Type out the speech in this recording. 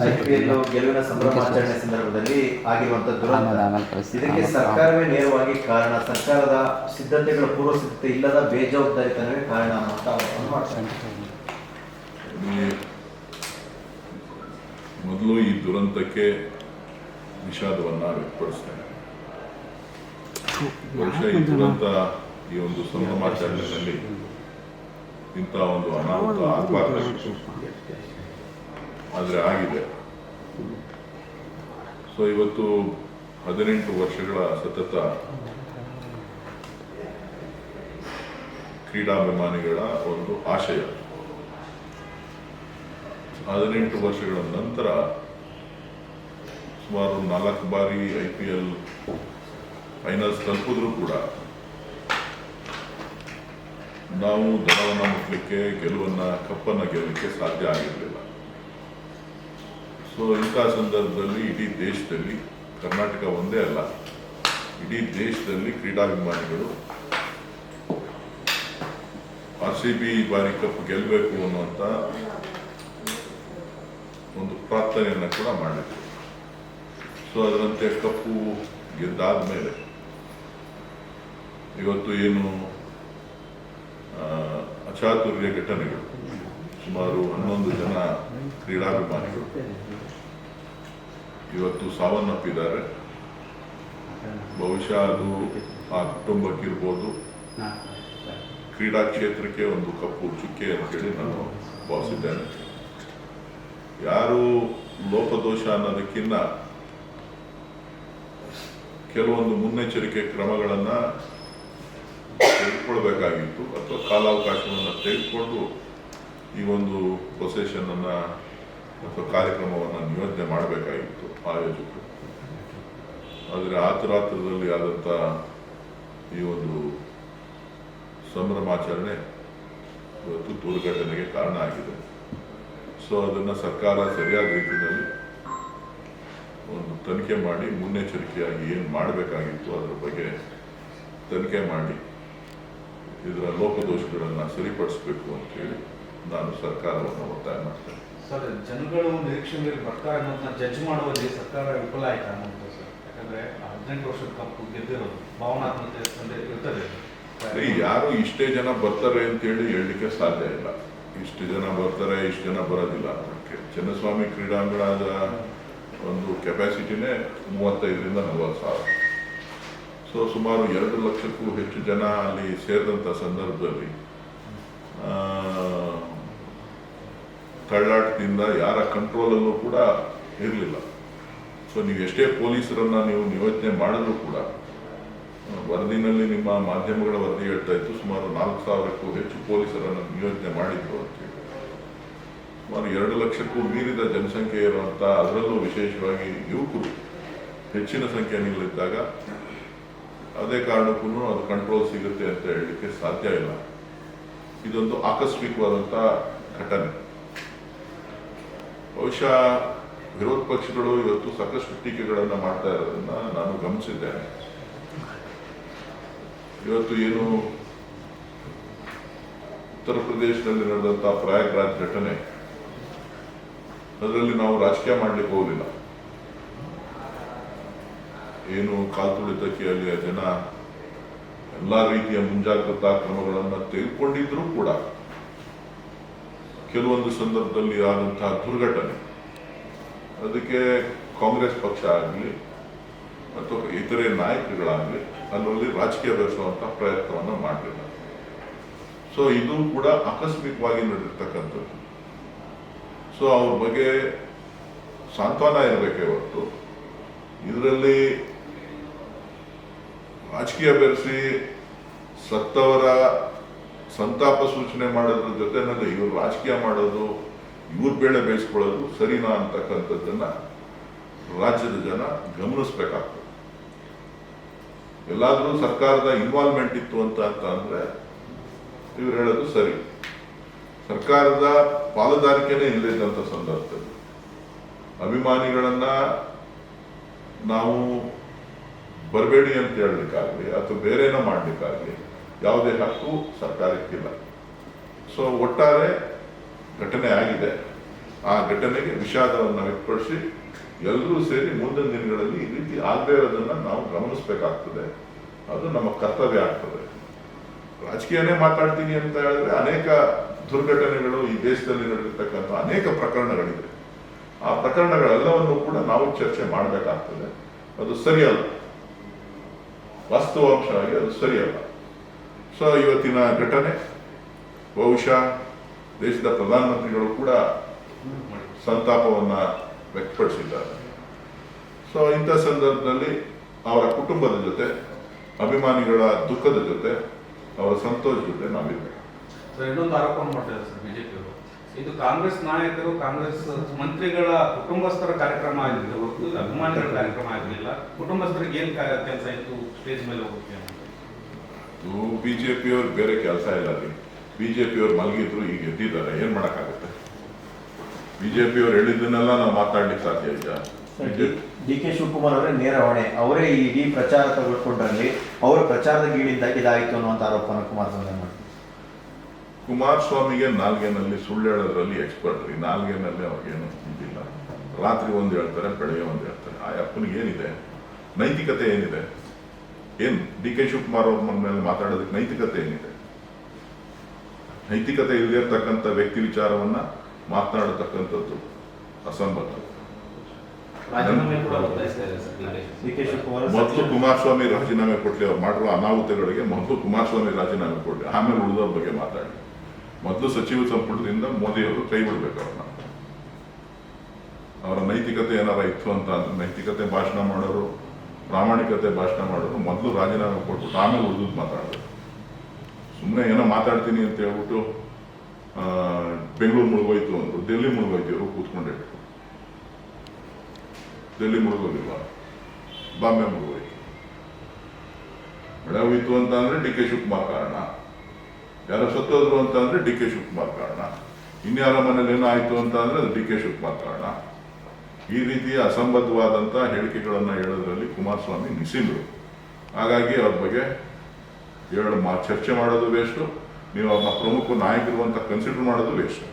IPL ಗೆಲುವಿನ ಸಂಭ್ರಮಾಚರಣೆ ಸಂದರ್ಭದಲ್ಲಿ ಆಗಿರುವಂತಹ ದುರಂತ ಇದಕ್ಕೆ ಸರ್ಕಾರವೇ ನೇರವಾಗಿ ಕಾರಣ, ಸರ್ಕಾರದ ಸಿದ್ಧತೆಗಳ ಪೂರ್ವ ಸಿದ್ಧತೆ ಇಲ್ಲದ ಬೇಜವಾಬ್ದಾರಿತನವೇ ಕಾರಣ ಅಂತ ಆರೋಪವನ್ನು ಮಾಡ್ತಾರೆ. ಮೊದಲು ಈ ದುರಂತಕ್ಕೆ ವಿಷಾದವನ್ನ ವ್ಯಕ್ತಪಡಿಸ್ತೇನೆ. ಬಹುಶಃ ಈ ದುರಂತ ಈ ಒಂದು ಸಂಭ್ರಮಾಚರಣೆಯಲ್ಲಿ ಇಂಥ ಒಂದು ಅನಾಹುತ ಆಗಬಾರ್ದಾಗಿತ್ತು, ಆದರೆ ಆಗಿದೆ. ಸೊ ಇವತ್ತು 18 ವರ್ಷಗಳ ಸತತ ಕ್ರೀಡಾಭಿಮಾನಿಗಳ ಒಂದು ಆಶಯ, 18 ವರ್ಷಗಳ ನಂತರ ಸುಮಾರು 4 ಬಾರಿ IPL ಫೈನಲ್ಸ್ ತಲುಪಿದ್ರೂ ಕೂಡ ನಾವು ದರವನ್ನು ಮುಟ್ಟಲಿಕ್ಕೆ ಕಪ್ಪನ್ನು ಗೆಲ್ಲಲಿಕ್ಕೆ ಸಾಧ್ಯ ಆಗಿರಲಿಲ್ಲ. ಸೊ ಇಂಥ ಸಂದರ್ಭದಲ್ಲಿ ಇಡೀ ದೇಶದಲ್ಲಿ, ಕರ್ನಾಟಕ ಒಂದೇ ಅಲ್ಲ, ಇಡೀ ದೇಶದಲ್ಲಿ ಕ್ರೀಡಾಭಿಮಾನಿಗಳು RCB ಈ ಬಾರಿ ಕಪ್ ಗೆಲ್ಲಬೇಕು ಅನ್ನುವಂಥ ಒಂದು ಪ್ರಾರ್ಥನೆಯನ್ನು ಕೂಡ ಮಾಡಿದ್ರು. ಸೊ ಅದರಂತೆ ಕಪ್ಪು ಗೆದ್ದಾದ ಮೇಲೆ ಇವತ್ತು ಏನು ಅಚಾತುರ್ಯ ಘಟನೆಗಳು, ಸುಮಾರು 11 ಜನ ಕ್ರೀಡಾಭಿಮಾನಿಗಳು ಇವತ್ತು ಸಾವನ್ನಪ್ಪಿದ್ದಾರೆ. ಬಹುಶಃ ಅದು ಆ ಕುಟುಂಬಕ್ಕಿರ್ಬೋದು, ಕ್ರೀಡಾ ಕ್ಷೇತ್ರಕ್ಕೆ ಒಂದು ಕಪ್ಪು ಚುಕ್ಕೆ ಅಂತೇಳಿ ನಾನು ಭಾವಿಸಿದ್ದೇನೆ. ಯಾರು ಲೋಪದೋಷ ಅನ್ನೋದಕ್ಕಿಂತ ಕೆಲವೊಂದು ಮುನ್ನೆಚ್ಚರಿಕೆ ಕ್ರಮಗಳನ್ನು ತೆಗೆದುಕೊಳ್ಬೇಕಾಗಿತ್ತು, ಅಥವಾ ಕಾಲಾವಕಾಶವನ್ನು ತೆಗೆದುಕೊಂಡು ಈ ಒಂದು ಪ್ರೊಸೆಷನ್ ಅನ್ನ ಅಥವಾ ಕಾರ್ಯಕ್ರಮವನ್ನು ನಿಯೋಜನೆ ಮಾಡಬೇಕಾಗಿತ್ತು ಆಯೋಜಕರು. ಆದರೆ ಆತುರಾತ್ರದಲ್ಲಿ ಆದಂಥ ಈ ಒಂದು ಸಂಭ್ರಮಾಚರಣೆ ಇವತ್ತು ದುರ್ಘಟನೆಗೆ ಕಾರಣ ಆಗಿದೆ. ಸೊ ಅದನ್ನು ಸರ್ಕಾರ ಸರಿಯಾದ ರೀತಿಯಲ್ಲಿ ಒಂದು ತನಿಖೆ ಮಾಡಿ, ಮುನ್ನೆಚ್ಚರಿಕೆಯಾಗಿ ಏನು ಮಾಡಬೇಕಾಗಿತ್ತು ಅದರ ಬಗ್ಗೆ ತನಿಖೆ ಮಾಡಿ ಇದರ ಲೋಪದೋಷಗಳನ್ನು ಸರಿಪಡಿಸಬೇಕು ಅಂತ ಹೇಳಿ ನಾನು ಸರ್ಕಾರವನ್ನು ಒತ್ತಾಯ ಮಾಡ್ತೇನೆ. ಸರ್, ಜನಗಳು ನಿರೀಕ್ಷೆ ಮೇಲೆ ಬರ್ತಾರೆ ಅನ್ನೋದನ್ನ ಜಡ್ಜ್ ಮಾಡುವಲ್ಲಿ ಸರ್ಕಾರ ವಿಫಲ ಆಯ್ತಾ ಅನ್ನೋದು ಸರ್? ಯಾಕಂದ್ರೆ 18 ವರ್ಷದ ಕಪ್ಪು ಗೆದ್ದಿರೋದು ಭಾವನಾತ್ಮಕತೆ ಇರ್ತದೆ. ಯಾರು ಇಷ್ಟೇ ಜನ ಬರ್ತಾರೆ ಅಂತೇಳಿ ಹೇಳಲಿಕ್ಕೆ ಸಾಧ್ಯ ಇಲ್ಲ. ಇಷ್ಟು ಜನ ಬರ್ತಾರೆ, ಇಷ್ಟು ಜನ ಬರೋದಿಲ್ಲ ಅನ್ನೋಕ್ಕೆ. ಚಿನ್ನಸ್ವಾಮಿ ಕ್ರೀಡಾಂಗಣದ ಒಂದು ಕೆಪಾಸಿಟಿನೇ 35ರಿಂದ 40 ಸಾವಿರ. ಸೊ ಸುಮಾರು 2 ಲಕ್ಷಕ್ಕೂ ಹೆಚ್ಚು ಜನ ಅಲ್ಲಿ ಸೇರಿದಂಥ ಸಂದರ್ಭದಲ್ಲಿ ತಳ್ಳಾಟದಿಂದ ಯಾರ ಕಂಟ್ರೋಲಲ್ಲೂ ಕೂಡ ಇರಲಿಲ್ಲ. ಸೊ ನೀವು ಎಷ್ಟೇ ಪೊಲೀಸರನ್ನ ನೀವು ನಿಯೋಜನೆ ಮಾಡಿದ್ರೂ ಕೂಡ, ವರದಿನಲ್ಲಿ ನಿಮ್ಮ ಮಾಧ್ಯಮಗಳ ವರದಿ ಹೇಳ್ತಾ ಇತ್ತು ಸುಮಾರು 4,000ಕ್ಕೂ ಹೆಚ್ಚು ಪೊಲೀಸರನ್ನು ನಿಯೋಜನೆ ಮಾಡಿದ್ರು ಅಂತೇಳಿ. ಸುಮಾರು 2 ಲಕ್ಷಕ್ಕೂ ಮೀರಿದ ಜನಸಂಖ್ಯೆ ಇರುವಂಥ, ಅದರಲ್ಲೂ ವಿಶೇಷವಾಗಿ ಯುವಕರು ಹೆಚ್ಚಿನ ಸಂಖ್ಯೆಯಲ್ಲಿದ್ದಾಗ ಅದೇ ಕಾರಣಕ್ಕೂ ಅದು ಕಂಟ್ರೋಲ್ ಸಿಗುತ್ತೆ ಅಂತ ಹೇಳಲಿಕ್ಕೆ ಸಾಧ್ಯ ಇಲ್ಲ. ಇದೊಂದು ಆಕಸ್ಮಿಕವಾದಂಥ ಘಟನೆ. ಬಹುಶಃ ವಿರೋಧ ಪಕ್ಷಗಳು ಇವತ್ತು ಸಾಕಷ್ಟು ಟೀಕೆಗಳನ್ನು ಮಾಡ್ತಾ ಇರೋದನ್ನ ನಾನು ಗಮನಿಸಿದ್ದೇನೆ. ಇವತ್ತು ಏನು ಉತ್ತರ ಪ್ರದೇಶದಲ್ಲಿ ನಡೆದಂಥ ಪ್ರಯಾಗ್ರಾಜ್ ಘಟನೆ, ಅದರಲ್ಲಿ ನಾವು ರಾಜಕೀಯ ಮಾಡಲಿಕ್ಕೆ ಹೋಗಲಿಲ್ಲ. ಏನು ಕಾಲ್ತುಳಿತಕ್ಕೆ ಅಲ್ಲಿಯ ಜನ ಎಲ್ಲ ರೀತಿಯ ಮುಂಜಾಗ್ರತಾ ಕ್ರಮಗಳನ್ನು ತೆಗೆದುಕೊಂಡಿದ್ರೂ ಕೂಡ ಕೆಲವೊಂದು ಸಂದರ್ಭದಲ್ಲಿ ಆದಂತಹ ದುರ್ಘಟನೆ, ಅದಕ್ಕೆ ಕಾಂಗ್ರೆಸ್ ಪಕ್ಷ ಆಗಲಿ ಅಥವಾ ಇತರೆ ನಾಯಕರುಗಳಾಗಲಿ ಅದರಲ್ಲಿ ರಾಜಕೀಯ ಬೆಳೆಸುವಂಥ ಪ್ರಯತ್ನವನ್ನು ಮಾಡಲಿಲ್ಲ. ಸೊ ಇದು ಕೂಡ ಆಕಸ್ಮಿಕವಾಗಿ ನಡೆದಿರ್ತಕ್ಕಂಥದ್ದು. ಸೊ ಅವ್ರ ಬಗ್ಗೆ ಸಾಂತ್ವನ ಇರಬೇಕೇ ಹೊರತು ಇದರಲ್ಲಿ ರಾಜಕೀಯ ಬೆರೆಸಿ ಸತ್ತವರ ಸಂತಾಪ ಸೂಚನೆ ಮಾಡೋದ್ರ ಜೊತೆನಲ್ಲಿ ಇವರು ರಾಜಕೀಯ ಮಾಡೋದು, ಇವ್ರ ಬೇಳೆ ಬೇಯಿಸ್ಕೊಳ್ಳೋದು ಸರಿನಾ ಅಂತಕ್ಕಂಥದ್ದನ್ನ ರಾಜ್ಯದ ಜನ ಗಮನಿಸ್ಬೇಕಾಗ್ತದೆ. ಎಲ್ಲಾದ್ರೂ ಸರ್ಕಾರದ ಇನ್ವಾಲ್ವ್ಮೆಂಟ್ ಇತ್ತು ಅಂತ ಅಂದ್ರೆ ಇವ್ರು ಹೇಳೋದು ಸರಿ. ಸರ್ಕಾರದ ಪಾಲುದಾರಿಕೆನೇ ಇಲ್ಲದಂಥ ಸಂದರ್ಭದಲ್ಲಿ ಅಭಿಮಾನಿಗಳನ್ನ ನಾವು ಬರಬೇಡಿ ಅಂತ ಹೇಳಲಿಕ್ಕಾಗಲಿ ಅಥವಾ ಬೇರೆನೋ ಮಾಡಲಿಕ್ಕಾಗಲಿ ಯಾವುದೇ ಹಕ್ಕು ಸರ್ಕಾರಕ್ಕಿಲ್ಲ. ಸೊ ಒಟ್ಟಾರೆ ಘಟನೆ ಆಗಿದೆ. ಆ ಘಟನೆಗೆ ವಿಷಾದವನ್ನು ವ್ಯಕ್ತಪಡಿಸಿ ಎಲ್ಲರೂ ಸೇರಿ ಮುಂದಿನ ದಿನಗಳಲ್ಲಿ ಈ ರೀತಿ ಆಗದೇ ಇರೋದನ್ನ ನಾವು ಗಮನಿಸಬೇಕಾಗ್ತದೆ. ಅದು ನಮ್ಮ ಕರ್ತವ್ಯ ಆಗ್ತದೆ. ರಾಜಕೀಯನೇ ಮಾತಾಡ್ತೀನಿ ಅಂತ ಹೇಳಿದ್ರೆ ಅನೇಕ ದುರ್ಘಟನೆಗಳು ಈ ದೇಶದಲ್ಲಿ ನಡೆದಿರ್ತಕ್ಕಂಥ ಅನೇಕ ಪ್ರಕರಣಗಳಿದೆ. ಆ ಪ್ರಕರಣಗಳೆಲ್ಲವನ್ನು ಕೂಡ ನಾವು ಚರ್ಚೆ ಮಾಡಬೇಕಾಗ್ತದೆ. ಅದು ಸರಿಯಲ್ಲ, ವಾಸ್ತವಾಂಶವಾಗಿ ಅದು ಸರಿಯಲ್ಲ. ಸೊ ಇವತ್ತಿನ ಘಟನೆ ಬಹುಶಃ ದೇಶದ ಪ್ರಧಾನಮಂತ್ರಿಗಳು ಕೂಡ ಸಂತಾಪವನ್ನ ವ್ಯಕ್ತಪಡಿಸಿದ್ದಾರೆ. ಸೊ ಇಂಥ ಸಂದರ್ಭದಲ್ಲಿ ಅವರ ಕುಟುಂಬದ ಜೊತೆ, ಅಭಿಮಾನಿಗಳ ದುಃಖದ ಜೊತೆ, ಅವರ ಸಂತೋಷ ಜೊತೆ ನಾವಿರ್ಬೇಕು. ಸರ್, ಇನ್ನೊಂದು ಆರೋಪವನ್ನು ಮಾಡ್ತಾರೆ ಸರ್ ಬಿಜೆಪಿಯವರು, ಇದು ಕಾಂಗ್ರೆಸ್ ನಾಯಕರು, ಕಾಂಗ್ರೆಸ್ ಮಂತ್ರಿಗಳ ಕುಟುಂಬಸ್ಥರ ಕಾರ್ಯಕ್ರಮ ಆಗಿಲ್ಲ, ಹೊರತು ಅಭಿಮಾನಿಗಳ ಕಾರ್ಯಕ್ರಮ ಆಗಲಿಲ್ಲ. ಕುಟುಂಬಸ್ಥರಿಗೆ ಏನ್ ಕೆಲಸ ಇತ್ತು ಸ್ಟೇಜ್ ಮೇಲೆ ಹೋಗುತ್ತೆ ಅಂತ? ಬಿಜೆಪಿಯವ್ರು ಬೇರೆ ಕೆಲಸ ಇಲ್ಲ ರೀ. ಬಿಜೆಪಿಯವ್ರು ಮಲಗಿದ್ರು, ಈಗ ಎದ್ದಿದ್ದಾರೆ, ಏನ್ ಮಾಡಕ್ಕಾಗುತ್ತೆ? ಬಿಜೆಪಿಯವ್ರು ಹೇಳಿದ್ದನ್ನೆಲ್ಲ ನಾವು ಮಾತಾಡ್ಲಿಕ್ಕೆ ಸಾಧ್ಯ ಇಲ್ಲ. DK ಶಿವಕುಮಾರ್ ಅವರೇ ನೇರ ಹೊಣೆ, ಅವರೇ ಈ ಇಡೀ ಪ್ರಚಾರ ತೆಗೆದುಕೊಂಡ್ರಲ್ಲಿ ಅವರ ಪ್ರಚಾರದ ಗೀಳಿಂದಾಗಿ ಇದಾಯಿತು ಅನ್ನುವಂಥ ಆರೋಪನ ಕುಮಾರಸ್ವಾಮಿ ಮಾಡ್ತಾರೆ. ಕುಮಾರಸ್ವಾಮಿಗೆ ನಾಲ್ಗೆನಲ್ಲಿ ಸುಳ್ಳು ಹೇಳೋದ್ರಲ್ಲಿ ಎಕ್ಸ್ಪರ್ಟ್ ರೀ. ನಾಲ್ಗೆನಲ್ಲಿ ಅವ್ರಿಗೇನು ಇದಿಲ್ಲ. ರಾತ್ರಿ ಒಂದು ಹೇಳ್ತಾರೆ, ಬೆಳಗ್ಗೆ ಒಂದು ಹೇಳ್ತಾರೆ. ಆ ಅಪ್ಪನಿಗೆ ಏನಿದೆ ನೈತಿಕತೆ? ಏನಿದೆ? ಏನ್ DK ಶಿವಕುಮಾರ್ ಅವ್ರ ಮೇಲೆ ಮಾತಾಡೋದಕ್ಕೆ ನೈತಿಕತೆ ಏನಿದೆ? ನೈತಿಕತೆ ಇಲ್ಲದೆ ಇರ್ತಕ್ಕಂಥ ವ್ಯಕ್ತಿ ವಿಚಾರವನ್ನ ಮಾತನಾಡತಕ್ಕಂಥದ್ದು ಅಸಂಬದ್ಧ. DK ಶಿವಕುಮಾರ್ ಮೊದಲು ಕುಮಾರಸ್ವಾಮಿ ರಾಜೀನಾಮೆ ಕೊಡ್ಲಿ, ಅವ್ರು ಮಾಡಿರುವ ಅನಾಹುತಗಳಿಗೆ ಮೊದಲು ಕುಮಾರಸ್ವಾಮಿ ರಾಜೀನಾಮೆ ಕೊಡ್ಲಿ, ಆಮೇಲೆ ಉಳಿದವ್ರ ಬಗ್ಗೆ ಮಾತಾಡಿ. ಮೊದಲು ಸಚಿವ ಸಂಪುಟದಿಂದ ಮೋದಿಯವರು ಕೈ ಬಿಡ್ಬೇಕು ಅವ್ರನ್ನ. ಅವರ ನೈತಿಕತೆ ಏನಾರ ಇತ್ತು ಅಂತ ಅಂದ್ರೆ, ನೈತಿಕತೆ ಭಾಷಣ ಮಾಡೋರು, ಪ್ರಾಮಾಣಿಕತೆ ಭಾಷಣ ಮಾಡೋರು ಮೊದಲು ರಾಜೀನಾಮೆ ಕೊಟ್ಬಿಟ್ಟು ಆಮೇಲೆ ಉಳಿದು ಮಾತಾಡೋದು. ಸುಮ್ಮನೆ ಏನೋ ಮಾತಾಡ್ತೀನಿ ಅಂತ ಹೇಳ್ಬಿಟ್ಟು ಬೆಂಗಳೂರು ಮುಳುಗೋಯ್ತು ಅಂದ್ರು, ಡೆಲ್ಲಿ ಮುಳುಗೋಯ್ತು, ಇವರು ಕೂತ್ಕೊಂಡೇ ಡೆಲ್ಲಿ ಮುಳುಗೋಗಿಲ್ವ, ಬಾಂಬೆ ಮುಳುಗೋಯ್ತು. ಬೆಳೆ ಹೋಯ್ತು ಅಂತ ಅಂದ್ರೆ DK ಶಿವಕುಮಾರ್ ಕಾರಣ, ಯಾರೋ ಸತ್ತೋದ್ರು ಅಂತ ಅಂದ್ರೆ DK ಶಿವಕುಮಾರ್ ಕಾರಣ, ಇನ್ಯಾರ ಮನೇಲಿ ಏನೋ ಆಯ್ತು ಅಂತ ಅಂದ್ರೆ ಅದು DK ಶಿವಕುಮಾರ್ ಕಾರಣ. ಈ ರೀತಿಯ ಅಸಂಬದ್ಧವಾದಂಥ ಹೇಳಿಕೆಗಳನ್ನು ಹೇಳೋದ್ರಲ್ಲಿ ಕುಮಾರಸ್ವಾಮಿ ನಿಸಿಂದ್ರು. ಹಾಗಾಗಿ ಅವ್ರ ಬಗ್ಗೆ ಚರ್ಚೆ ಮಾಡೋದು ವೇಸ್ಟು, ನೀವು ಅವ್ರನ್ನ ಪ್ರಮುಖ ನಾಯಕರು ಅಂತ ಕನ್ಸಿಡರ್ ಮಾಡೋದು ವೇಸ್ಟ್.